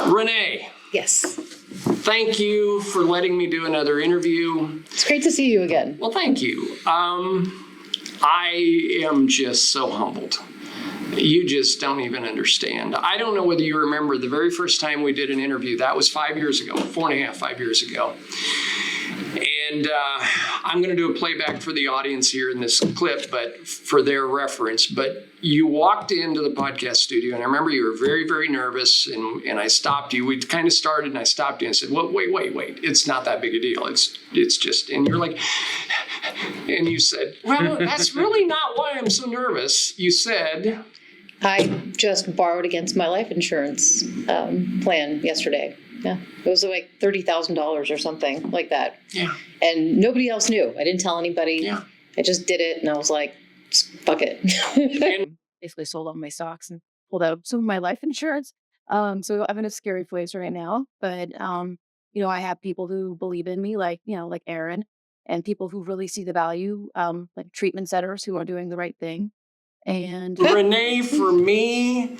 Renee. Yes. Thank you for letting me do another interview. It's great to see you again. Well, thank you. I am just so humbled. You just don't even understand. I don't know whether you remember the very first time we did an interview. That was 5 years ago, 5 years ago. And I'm going to do a playback for the audience here in this clip, but for their reference. But you walked into the podcast studio, and I remember you were very, very nervous, and I stopped you. We kind of started, and I stopped you and said, well, wait. It's not that big a deal. It's just, and you're like, and you said, well, that's really not why I'm so nervous. You said, I just borrowed against my life insurance plan yesterday. Yeah, it was like $30,000 or something like that. Yeah. And nobody else knew. I didn't tell anybody. Yeah. I just did it, and I was like, fuck it. And basically sold all my stocks and pulled out some of my life insurance. So I'm in a scary place right now. But I have people who believe in me, like Aaron, and people who really see the value, like treatment centers who are doing the right thing. And Renee, for me,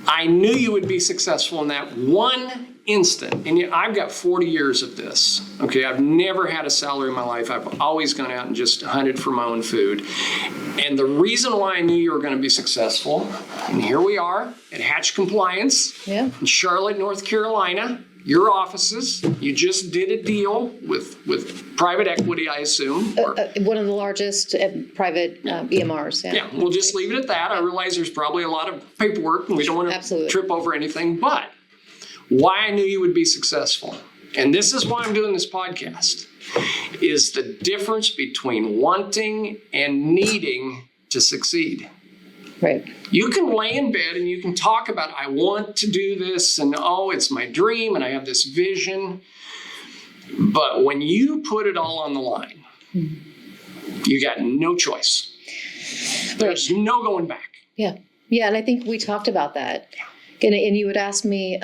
I knew you would be successful in that one instant. And I've got 40 years of this. Okay, I've never had a salary in my life. I've always gone out and just hunted for my own food. And the reason why I knew you were going to be successful, and here we are at Hatch Compliance in Charlotte, North Carolina, your offices. You just did a deal with private equity, I assume. One of the largest private EMRs. Yeah, we'll just leave it at that. I realize there's probably a lot of paperwork, and we don't want to trip over anything. But why I knew you would be successful, and this is why I'm doing this podcast, is the difference between wanting and needing to succeed. Right. You can lay in bed and you can talk about, I want to do this, and it's my dream, and I have this vision. But when you put it all on the line, you got no choice. There's no going back. Yeah. Yeah, and I think we talked about that. And you would ask me,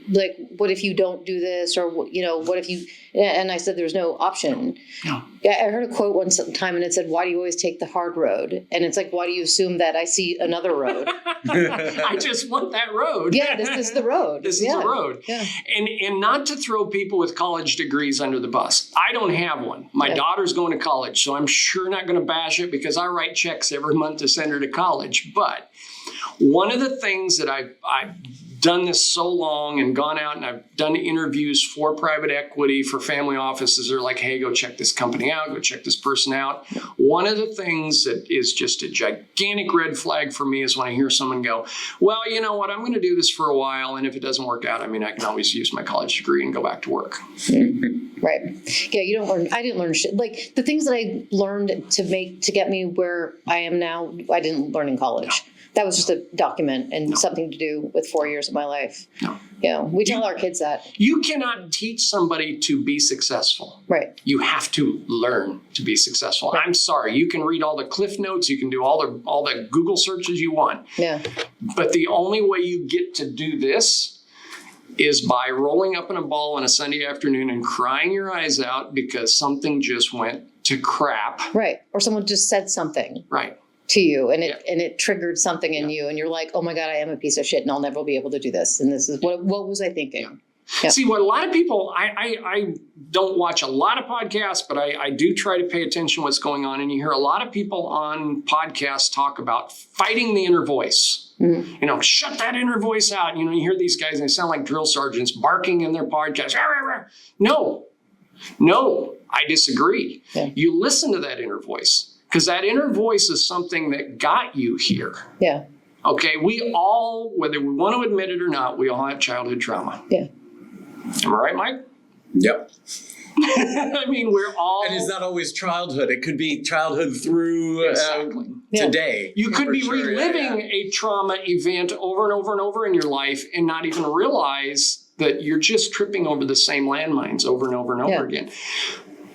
like, what if you don't do this? Or, what if you, and I said, there's no option. No. Yeah, I heard a quote one time and it said, why do you always take the hard road? And it's like, why do you assume that I see another road? I just want that road. Yeah, this is the road. This is the road. Yeah. And not to throw people with college degrees under the bus. I don't have one. My daughter's going to college, so I'm sure not going to bash it because I write checks every month to send her to college. But one of the things that I've done this so long and gone out and I've done interviews for private equity, for family offices. They're like, hey, go check this company out, go check this person out. One of the things that is just a gigantic red flag for me is when I hear someone go, well, you know what, I'm going to do this for a while, and if it doesn't work out, I can always use my college degree and go back to work. Right. Yeah, you don't learn. I didn't learn shit. Like the things that I learned to get me where I am now, I didn't learn in college. No. That was just a document and something to do with 4 years of my life. No. Yeah, we tell our kids that. You cannot teach somebody to be successful. Right. You have to learn to be successful. Right. I'm sorry. You can read all the Cliff Notes. You can do all the Google searches you want. Yeah. But the only way you get to do this is by rolling up in a ball on a Sunday afternoon and crying your eyes out because something just went to crap. Right. Or someone just said something. Right. To you, and it triggered something in you, and you're like, oh my God, I am a piece of shit, and I'll never be able to do this. And this is what was I thinking? Yeah. See, what a lot of people, I don't watch a lot of podcasts, but I do try to pay attention to what's going on. And you hear a lot of people on podcasts talk about fighting the inner voice. Mm-hmm. Shut that inner voice out. You hear these guys, and they sound like drill sergeants barking in their podcast. No, I disagree. Yeah. You listen to that inner voice. Because that inner voice is something that got you here. Yeah. Okay, we all, whether we want to admit it or not, we all have childhood trauma. Yeah. Am I right, Mike? Yep. We're all... And it's not always childhood. It could be childhood through today. You could be reliving a trauma event over and over and over in your life and not even realize that you're just tripping over the same landmines over and over and over again.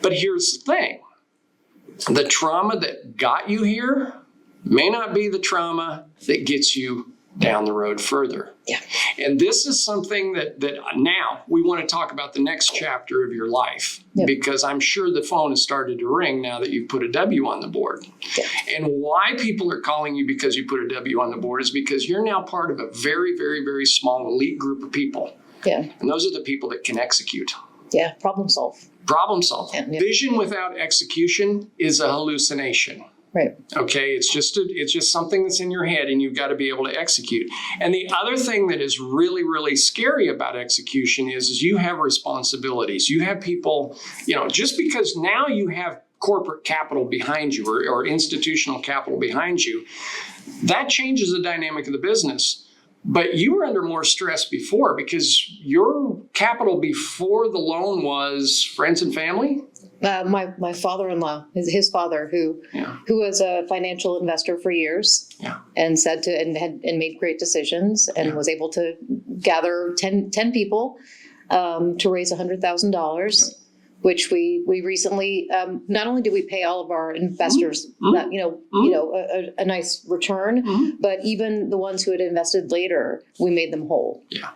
But here's the thing. The trauma that got you here may not be the trauma that gets you down the road further. Yeah. And this is something that now we want to talk about the next chapter of your life, because I'm sure the phone has started to ring now that you've put a W on the board. Yeah. And why people are calling you because you put a W on the board is because you're now part of a very, very, very small elite group of people. Yeah. And those are the people that can execute. Yeah. Problem solve. Problem solve. Yeah. Vision without execution is a hallucination. Right. Okay, it's just something that's in your head, and you've got to be able to execute. And the other thing that is really, really scary about execution is you have responsibilities. You have people, just because now you have corporate capital behind you or institutional capital behind you, that changes the dynamic of the business. But you were under more stress before because your capital before the loan was friends and family. My father-in-law, his father, who was a financial investor for years, and and made great decisions, and was able to gather 10 people to raise $100,000, which we recently not only did we pay all of our investors a nice return, but even the ones who had invested later, we made them whole. Yeah.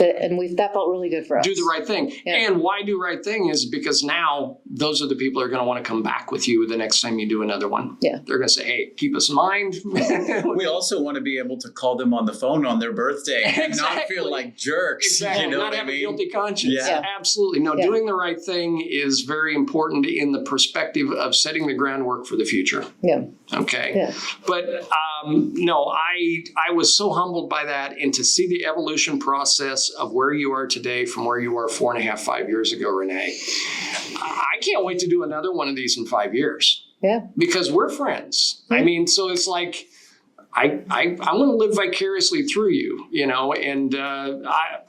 And that felt really good for us. Do the right thing. Yeah. And why do right thing is because now those are the people that are going to want to come back with you the next time you do another one. Yeah. They're going to say, hey, keep us in mind. We also want to be able to call them on the phone on their birthday and not feel like jerks. Exactly. You know not what have I mean? a guilty conscience. Yeah. Absolutely. No, doing the right thing is very important in the perspective of setting the groundwork for the future. Yeah. Okay. Yeah. But no, I was so humbled by that, and to see the evolution process of where you are today from where you were 4.5, 5 years ago, Renee. I can't wait to do another one of these in 5 years. Yeah. Because we're friends. I mean, so it's like I want to live vicariously through you, and I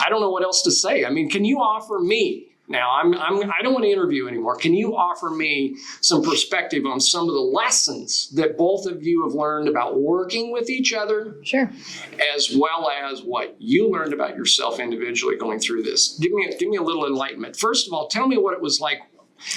don't know what else to say. I mean, can you offer me? Now, I don't want to interview anymore. Can you offer me some perspective on some of the lessons that both of you have learned about working with each other? Sure. As well as what you learned about yourself individually going through this. Give me a little enlightenment. First of all, tell me what it was like.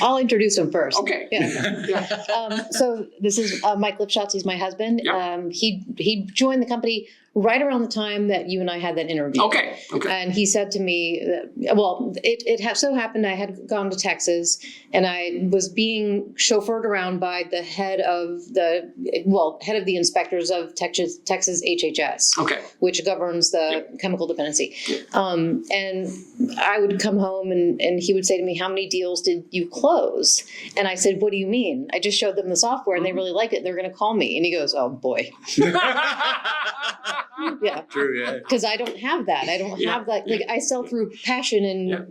I'll introduce him first. Okay. Yeah. So this is Mike Lipschutz. He's my husband. Yep. He joined the company right around the time that you and I had that interview. Okay. And he said to me, it so happened I had gone to Texas, and I was being chauffeured around by the head of the inspectors of Texas HHS, which governs the chemical dependency. And I would come home and he would say to me, how many deals did you close? And I said, what do you mean? I just showed them the software and they really like it. And they're going to call me. And he goes, oh boy. Yeah. True, yeah. Because I don't have that. I don't have that. Like I sell through passion and,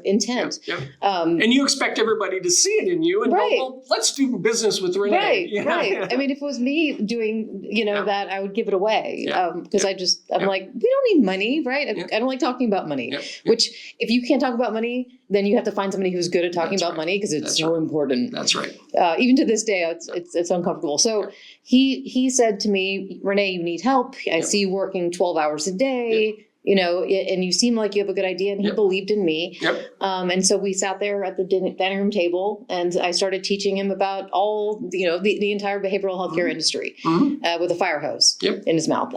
intent. And you expect everybody to see it in you and go, well, let's do business with Renee. Right. I mean, if it was me doing, that, I would give it away. Because I'm like, we don't need money, right? I don't like talking about money, which if you can't talk about money, then you have to find somebody who's good at talking about money because it's so important. That's right. Even to this day, it's uncomfortable. So he said to me, Renee, you need help. I see you working 12 hours a day, and you seem like you have a good idea. And he believed in me. And so we sat there at the dining room table and I started teaching him about all, the entire behavioral healthcare industry with a fire hose in his mouth.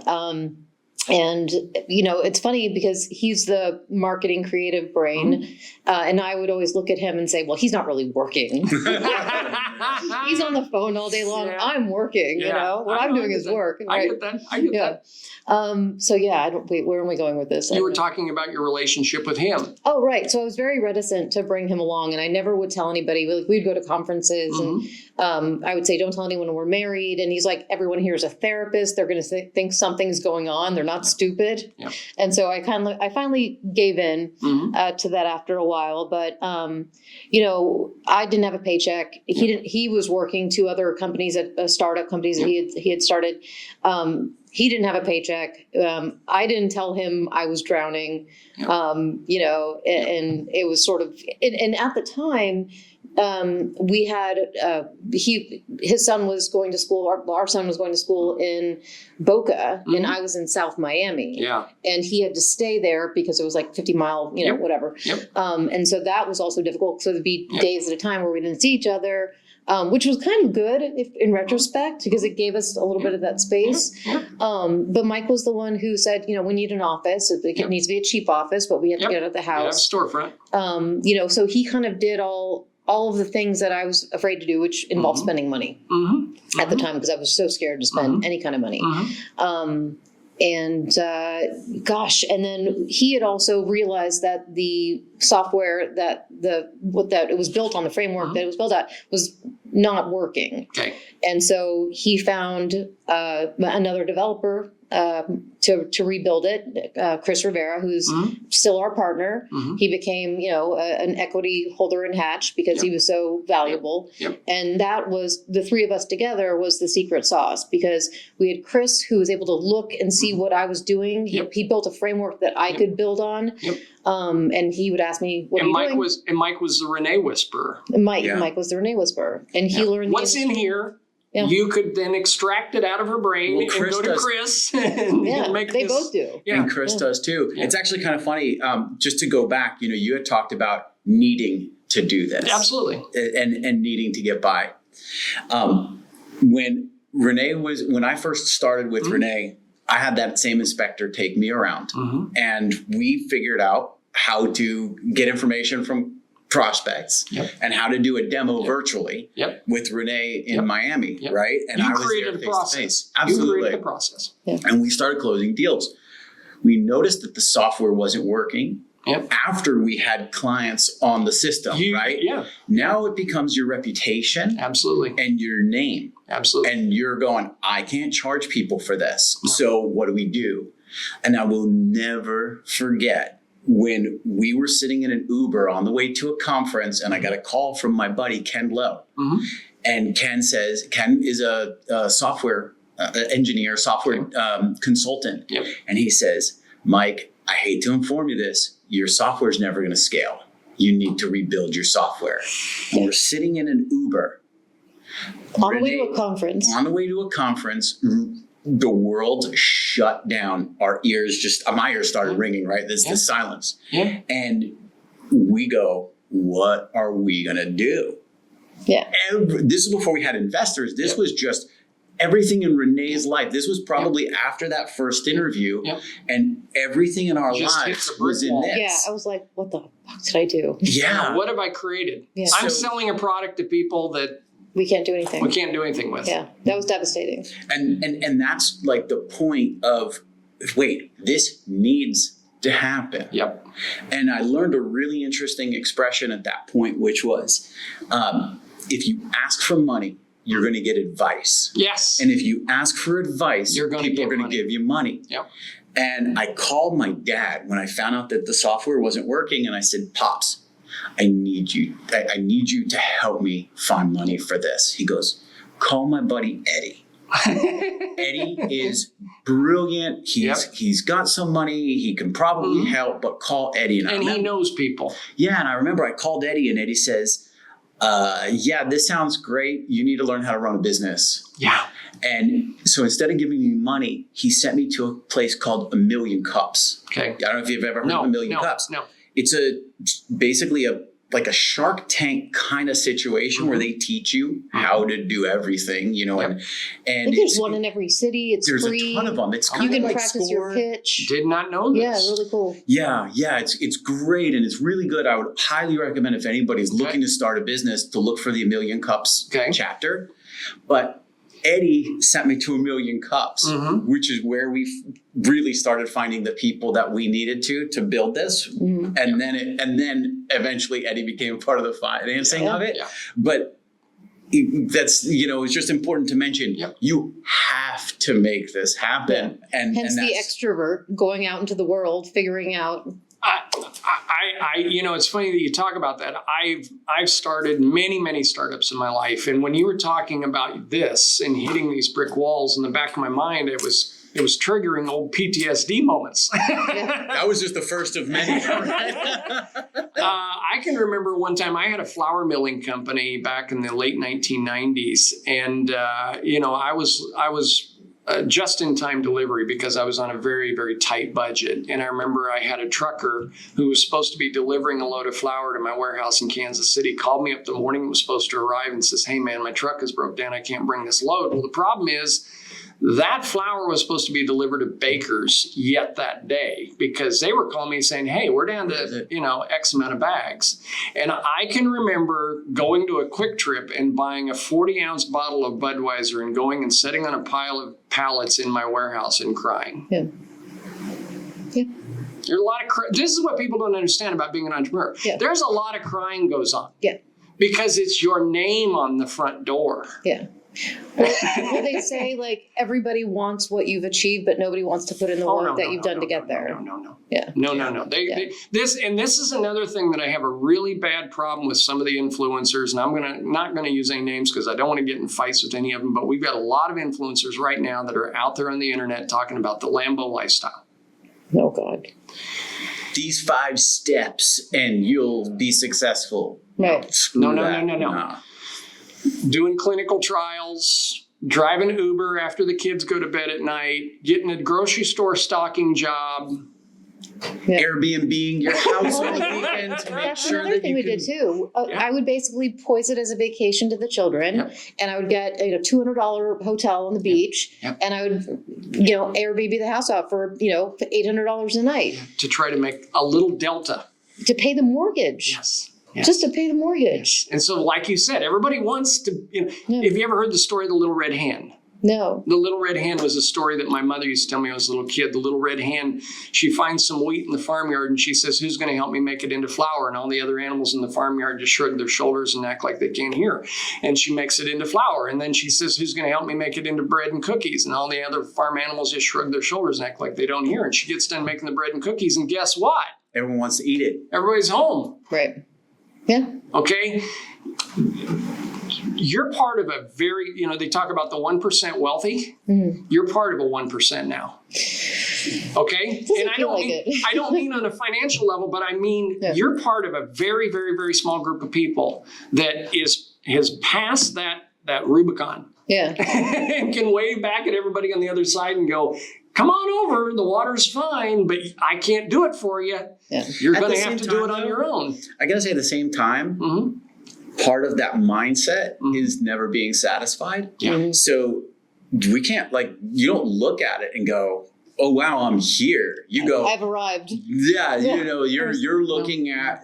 And, it's funny because he's the marketing creative brain. And I would always look at him and say, well, he's not really working. He's on the phone all day long. I'm working, what I'm doing is work. Right? I get that. Where am I going with this? You were talking about your relationship with him. Oh, right. So I was very reticent to bring him along and I never would tell anybody. We'd go to conferences and I would say, don't tell anyone we're married. And he's like, everyone here is a therapist. They're going to think something's going on. They're not stupid. And so I finally gave in to that after a while. But, I didn't have a paycheck. He was working 2 other companies at startup companies that he had started. He didn't have a paycheck. I didn't tell him I was drowning, and it was sort of, and at the time, we had, his son was going to school, our son was going to school in Boca and I was in South Miami and he had to stay there because it was like 50-mile, whatever. And so that was also difficult. So there'd be days at a time where we didn't see each other. which was kind of good in retrospect because it gave us a little bit of that space. But Mike was the one who said, we need an office. It needs to be a cheap office, but we have to get it at the house. Storefront. So he kind of did all of the things that I was afraid to do, which involved spending money at the time because I was so scared to spend any kind of money. And then he had also realized that the software that it was built on, the framework that it was built at, was not working. Okay. And so he found another developer to rebuild it, Chris Rivera, who's still our partner. He became, an equity holder in Hatch because he was so valuable. And that was, the three of us together was the secret sauce because we had Chris who was able to look and see what I was doing. He built a framework that I could build on. And he would ask me, what are you doing? Mike was the Renee whisperer. Mike was the Renee whisperer. And he learned what's in here. Yeah. You could then extract it out of her brain and go to Chris. And make they both do. Yeah. And Chris does too. Yeah. It's actually kind of funny. Just to go back, you had talked about needing to do this. Absolutely. And needing to get by. When I first started with Renee, I had that same inspector take me around and we figured out how to get information from prospects and how to do a demo virtually with Renee in Miami, right? And I was there face to face. Absolutely. You created the process. And we started closing deals. We noticed that the software wasn't working after we had clients on the system, right? Yeah. Now it becomes your reputation. Absolutely. And your name. Absolutely. And you're going, I can't charge people for this. No. So what do? And I will never forget when we were sitting in an Uber on the way to a conference and I got a call from my buddy, Ken Lowe. And Ken is a software engineer, software consultant. And he says, Mike, I hate to inform you this, your software is never going to scale. You need to rebuild your software. And we're sitting in an Uber. On the way to a conference. The world shut down. Our ears my ears started ringing, right? There's the silence. And we go, what are we going to do? This is before we had investors. This was just everything in Renee's life. This was probably after that first interview and everything in our lives was in this. Yeah, I was like, what the fuck did I do? Yeah. What have I created? I'm selling a product to people that we can't do anything. We can't do anything with. Yeah, that was devastating. And that's like the point of, wait, this needs to happen. And I learned a really interesting expression at that point, which was, if you ask for money, you're going to get advice. Yes. And if you ask for advice, people are going to give you money. And I called my dad when I found out that the software wasn't working, and I said, Pops, I need you to help me find money for this. He goes, call my buddy Eddie. Eddie is brilliant. He's got some money. He can probably help, but call Eddie. And he knows people. Yeah, and I remember I called Eddie, and Eddie says, this sounds great. You need to learn how to run a business. Yeah. And so instead of giving me money, he sent me to a place called A Million Cups. Okay. I don't know if you've ever heard of A Million Cups. No. It's basically a Shark Tank kind of situation where they teach you how to do everything, and I think there's one in every city. It's there's free. A ton of them. It's you can practice your pitch. Did not know this. Yeah, really cool. Yeah, it's great and it's really good. I would highly recommend if anybody's looking to start a business to look for the A Million Cups chapter. But Eddie sent me to A Million Cups, which is where we really started finding the people that we needed to build this. And then eventually Eddie became part of the financing of it. But that's, it's just important to mention, you have to make this happen. And hence the extrovert going out into the world, figuring out. It's funny that you talk about that. I've started many startups in my life, and when you were talking about this and hitting these brick walls, in the back of my mind, it was triggering old PTSD moments. That was just the first of many. I can remember one time I had a flour milling company back in the late 1990s, and I was just-in-time delivery because I was on a very, very tight budget. And I remember I had a trucker who was supposed to be delivering a load of flour to my warehouse in Kansas City, called me up the morning, was supposed to arrive, and says, hey, man, my truck is broke down. I can't bring this load. Well, the problem is that flour was supposed to be delivered to bakers yet that day because they were calling me saying, hey, we're down to, X amount of bags. And I can remember going to a Quick Trip and buying a 40-ounce bottle of Budweiser and going and sitting on a pile of pallets in my warehouse and crying. Yeah. Yeah. There's a lot of this is what people don't understand about being an entrepreneur. Yeah. There's a lot of crying goes on. Yeah. Because it's your name on the front door. Yeah. Well, they say like everybody wants what you've achieved, but nobody wants to put in the work that you've done to get there. No. Yeah. No. This is another thing that I have a really bad problem with some of the influencers, and I'm not gonna use any names because I don't want to get in fights with any of them. But we've got a lot of influencers right now that are out there on the internet talking about the Lambo lifestyle. Oh God. These 5 steps and you'll be successful. Right. No. Doing clinical trials, driving Uber after the kids go to bed at night, getting a grocery store stocking job. Yeah. Airbnb-ing your house on the weekend to make That's sure another that thing you we can. did too. Yeah. I would basically poise it as a vacation to the children, Yep. and I would get a $200 hotel on the beach, Yep. and I would, Airbnb the house out for $800 a night To try to make a little delta. to pay the mortgage. Yes. Just to pay the mortgage. And so, like you said, everybody wants to, If you ever heard the story of the little red hen, No. the little red hen was a story that my mother used to tell me when I was a little kid. The little red hen, she finds some wheat in the farmyard and she says, who's going to help me make it into flour? And all the other animals in the farmyard just shrug their shoulders and act like they can't hear. And she makes it into flour. And then she says, who's going to help me make it into bread and cookies? And all the other farm animals just shrug their shoulders and act like they don't hear. And she gets done making the bread and cookies. And guess what? Everyone wants to eat it. Everybody's home. Right. Yeah. Okay? You're part of a very, they talk about the 1% wealthy. Mm-hmm. You're part of a 1% now. Okay? Doesn't And I feel don't like mean it. I don't mean on a financial level, but I mean Yeah. you're part of a very, very, very small group of people that has passed that Rubicon Yeah. and can wave back at everybody on the other side and go, come on over, the water's fine, but I can't do it for you. Yeah. You're At going the to have same to do it time, on though, your own. I gotta say, at the same time, Mm-hmm. part of that mindset Mhm. is never being satisfied. Yeah. Mhm. So we can't, you don't look at it and go, oh wow, I'm here. You go, I've arrived. yeah, Yeah. you're looking at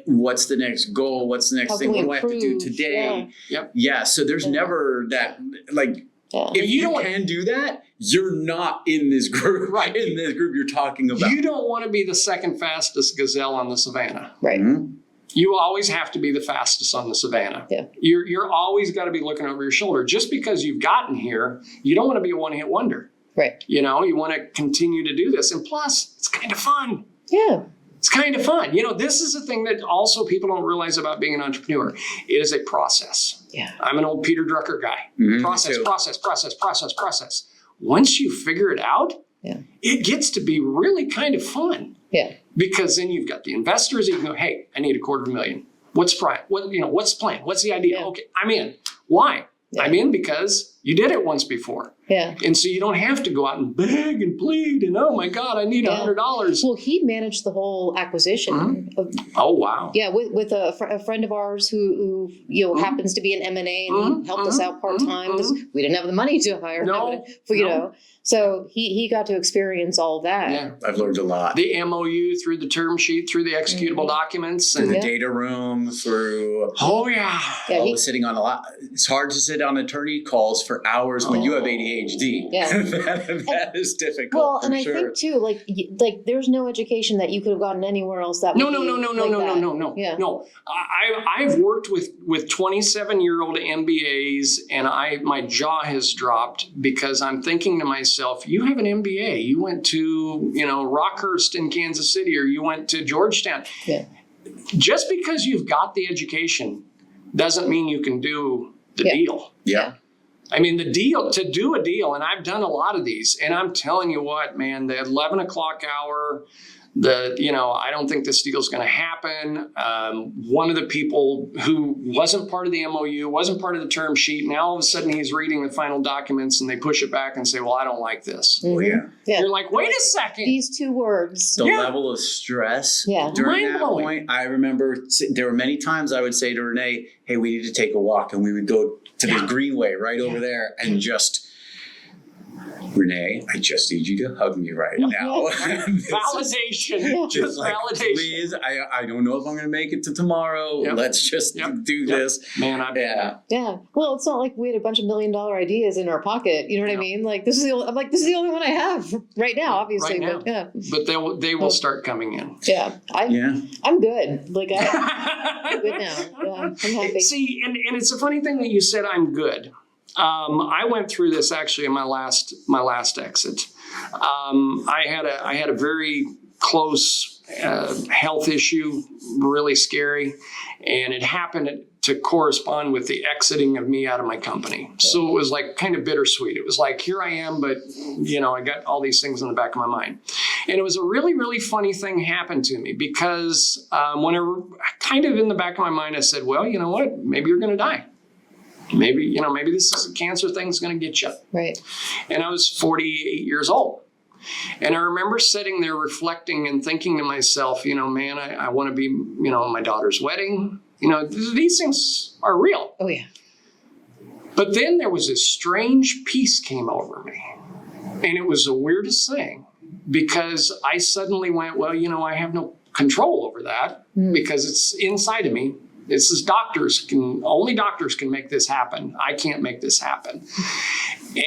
what's the next goal, what's the next How thing, can what we do I have to do improve? today? Yeah. Yeah, so there's Yeah. never that, Yeah. if You you don't- can do that, you're not in this group, Right. in this group you're talking about. You don't want to be the second fastest gazelle on the savannah. Right. Mhm. You always have to be the fastest on the savannah. Yeah. You're always got to be looking over your shoulder. Just because you've gotten here, you don't want to be a one-hit wonder. Right. You want to continue to do this. And plus, it's kind of fun. Yeah. It's kind of fun. This is a thing that also people don't realize about being an entrepreneur. It is a process. Yeah. I'm an old Peter Drucker guy. Mhm. Process, So- process. Once you figure it out, Yeah. it gets to be really kind of fun. Yeah. Because then you've got the investors. You can go, hey, I need $250,000. What's the plan? What's the plan? What's the idea? Yeah. Okay, I'm in. Why? Yeah. I'm in because you did it once before. Yeah. And so you don't have to go out and beg and plead and, oh my God, I need Yeah. $100. Well, he managed the whole acquisition Mm-hmm. of Oh, wow. yeah, with a friend of ours who happens to be an M&A and Mhm, he helped us out part time because we didn't have the money to hire No, him. But, so he got to experience all of that. Yeah. I've learned a lot. The MOU through the term sheet, through the executable documents. Through And the Yeah. data room, through oh, yeah. Yeah, I was sitting on a lot. It's hard to sit on attorney calls for hours when you have ADHD. Yeah. that is difficult. Well, for and I sure. think too, like there's no education that you could have gotten anywhere else that would No. be like that. Yeah. No. I've worked with 27-year-old MBAs, and my jaw has dropped because I'm thinking to myself, you have an MBA. You went to, Rockhurst in Kansas City, or you went to Georgetown. Yeah. Just because you've got the education doesn't mean you can do the Yeah. deal. Yeah. I mean, to do a deal, and I've done a lot of these, and I'm telling you what, man, the 11 o'clock hour, I don't think this deal's going to happen. One of the people who wasn't part of the MOU, wasn't part of the term sheet, now all of a sudden he's reading the final documents and they push it back and say, well, I don't like this. Oh, yeah. Yeah. You're like, wait a second. These two words. The Yeah. level of stress Yeah. during that Mind-blowing. point, I remember there were many times I would say to Renee, hey, we need to take a walk. And we would go to the greenway right over there and just, Renee, I just need you to hug me right now. Validation. Just like, validation. please, I don't know if I'm going to make it to tomorrow. Yep. Let's just do Yep. this. Man, Yeah. Yeah. Well, it's not like we had a bunch of $1 million ideas in our pocket. You know what I No. mean? Like this is the only one I have right now, obviously. Right now. But yeah. But they will start coming in. Yeah. Yeah. I'm good. Like I'm good now. Yeah. I'm happy. See, and it's a funny thing that you said I'm good. I went through this actually in my last exit. I had a very close health issue, really scary, and it happened to correspond with the exiting of me out of my company. So it was like kind of bittersweet. It was like, here I am, but I got all these things in the back of my mind. And it was a really, really funny thing happened to me because whenever kind of in the back of my mind, I said, well, you know what, maybe you're going to die. Maybe this is a cancer thing's going to get you. Right. And I was 48 years old. And I remember sitting there reflecting and thinking to myself, man, I want to be, at my daughter's wedding. These things are real. Oh yeah. But then there was this strange peace came over me. And it was the weirdest thing because I suddenly went, well, I have no control over that because it's inside of me. This is only doctors can make this happen. I can't make this happen.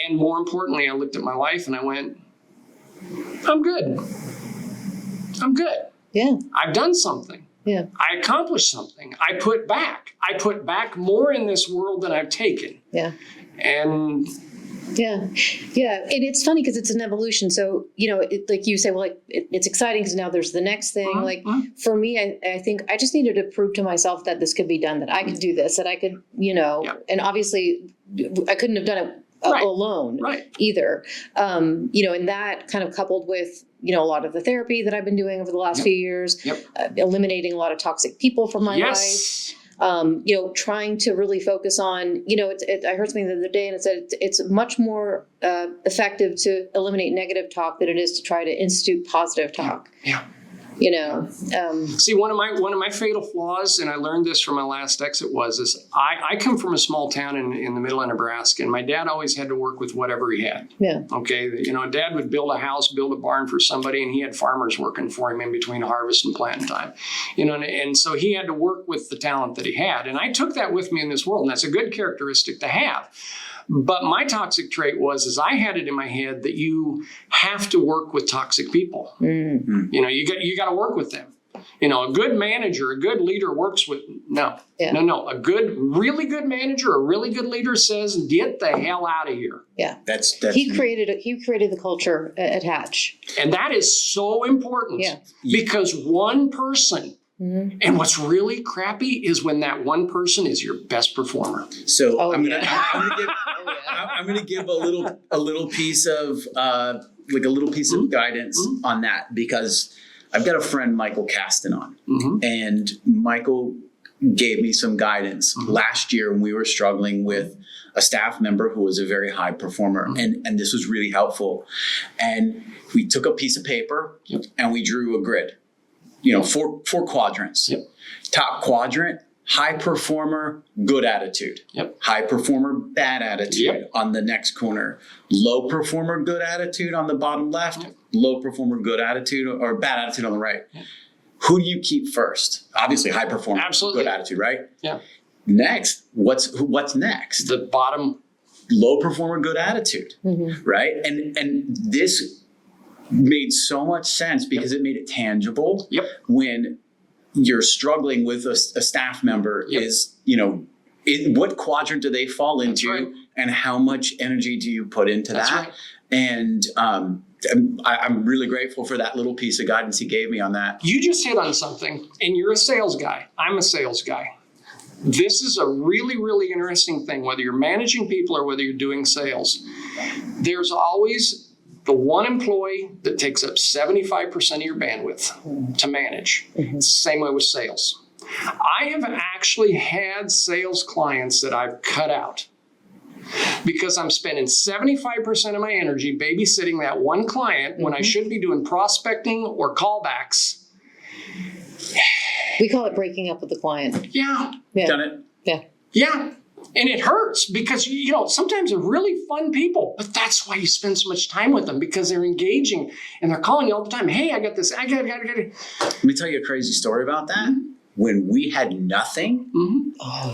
And more importantly, I looked at my life and I went, I'm good. I'm good. Yeah. I've done something. Yeah. I accomplished something. I put back more in this world than I've taken. Yeah. And Yeah. Yeah. And it's funny because it's an evolution. So, like you say, well, it's exciting because now there's the next thing. Like for me, I think I just needed to prove to myself that this could be done, that I could do this, that I could, and obviously I couldn't have done it alone either. And that kind of coupled with, a lot of the therapy that I've been doing over the last few years, eliminating a lot of toxic people from my life. Trying to really focus on, I heard something the other day and it said it's much more effective to eliminate negative talk than it is to try to institute positive talk. Yeah. See, one of my fatal flaws, and I learned this from my last exit, is I come from a small town in the middle of Nebraska, and my dad always had to work with whatever he had. Yeah. Okay. Dad would build a house, build a barn for somebody, and he had farmers working for him in between harvest and planting time. And so he had to work with the talent that he had. And I took that with me in this world, and that's a good characteristic to have. But my toxic trait is I had it in my head that you have to work with toxic people. Mm-hmm. You got to work with them. A good manager, a good leader works with no. A really good manager, a really good leader says, "Get the hell out of here." Yeah, that's he created the culture at Hatch, and that is so important. Yeah, because one person. Mm-hmm. And what's really crappy is when that one person is your best performer. So I'm gonna give a little piece of guidance on that, because I've got a friend, Michael Caston, on, and Michael gave me some guidance last year when we were struggling with a staff member who was a very high performer, and this was really helpful. And we took a piece of paper and we drew a grid. 4 quadrants. Yep. Top quadrant, high performer, good attitude. Yep. High performer, bad attitude on the next corner. Low performer, good attitude on the bottom left. Yep. Low performer, good attitude or bad attitude on the right. Yep. Who do you keep first? Obviously, high performer, good attitude, right? Yeah. Next, what's next? The bottom. Low performer, good attitude, right? And this made so much sense because it made it tangible. Yep. When you're struggling with a staff member, is what quadrant do they fall into, and how much energy do you put into that? Right. And I'm really grateful for that little piece of guidance he gave me on that. You just hit on something, and you're a sales guy. I'm a sales guy. This is a really, really interesting thing, whether you're managing people or whether you're doing sales. There's always the one employee that takes up 75% of your bandwidth to manage. It's the same way with sales. I have actually had sales clients that I've cut out because I'm spending 75% of my energy babysitting that one client when I should be doing prospecting or callbacks. We call it breaking up with the client. Yeah. Done it. Yeah. Yeah. And it hurts because, sometimes they're really fun people, but that's why you spend so much time with them, because they're engaging and they're calling you all the time. Hey, I got this. I got it. Let me tell you a crazy story about that. When we had nothing,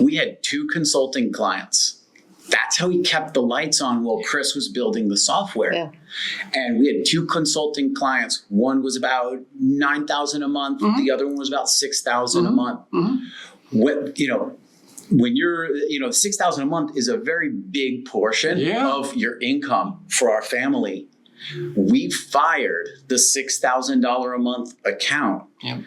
we had 2 consulting clients. That's how he kept the lights on while Chris was building the software. Yeah. And we had 2 consulting clients. One was about $9,000 a month. The other one was about $6,000 a month. When you're, $6,000 a month is a very big portion of your income for our family. We fired the $6,000 a month account. Yeah.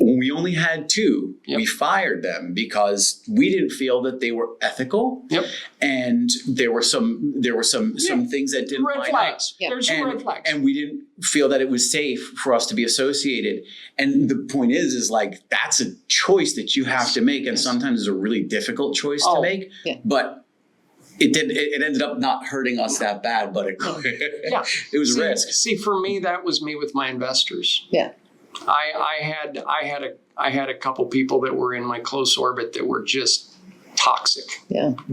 When we only had 2, we fired them because we didn't feel that they were ethical. And there were some things that didn't red flags. There's some red flags. And we didn't feel that it was safe for us to be associated. And the point is like, that's a choice that you have to make. And sometimes it's a really difficult choice to make, but it ended up not hurting us that bad, but it was a risk. See, for me, that was me with my investors. Yeah. I had a couple people that were in my close orbit that were just toxic,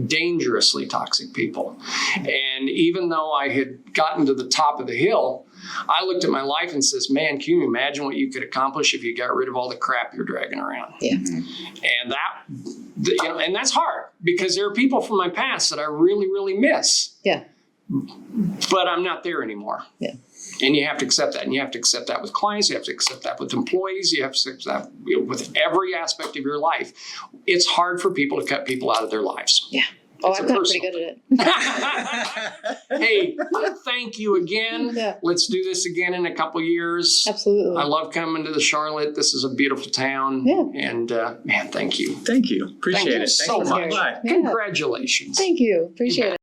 dangerously toxic people. And even though I had gotten to the top of the hill, I looked at my life and says, man, can you imagine what you could accomplish if you got rid of all the crap you're dragging around? Yeah. And and that's hard because there are people from my past that I really, really miss. Yeah. But I'm not there anymore. Yeah. And you have to accept that. And you have to accept that with clients. You have to accept that with employees. You have to accept that with every aspect of your life. It's hard for people to cut people out of their lives. Yeah. Oh, I've gotten pretty good at it. Hey, thank you again. Yeah. Let's do this again in a couple years. Absolutely. I love coming to the Charlotte. This is a beautiful town. Yeah. And man, thank you. Thank you. Appreciate Thank you it. so Thanks for much. coming by. Yeah. Congratulations. Thank you. Appreciate it.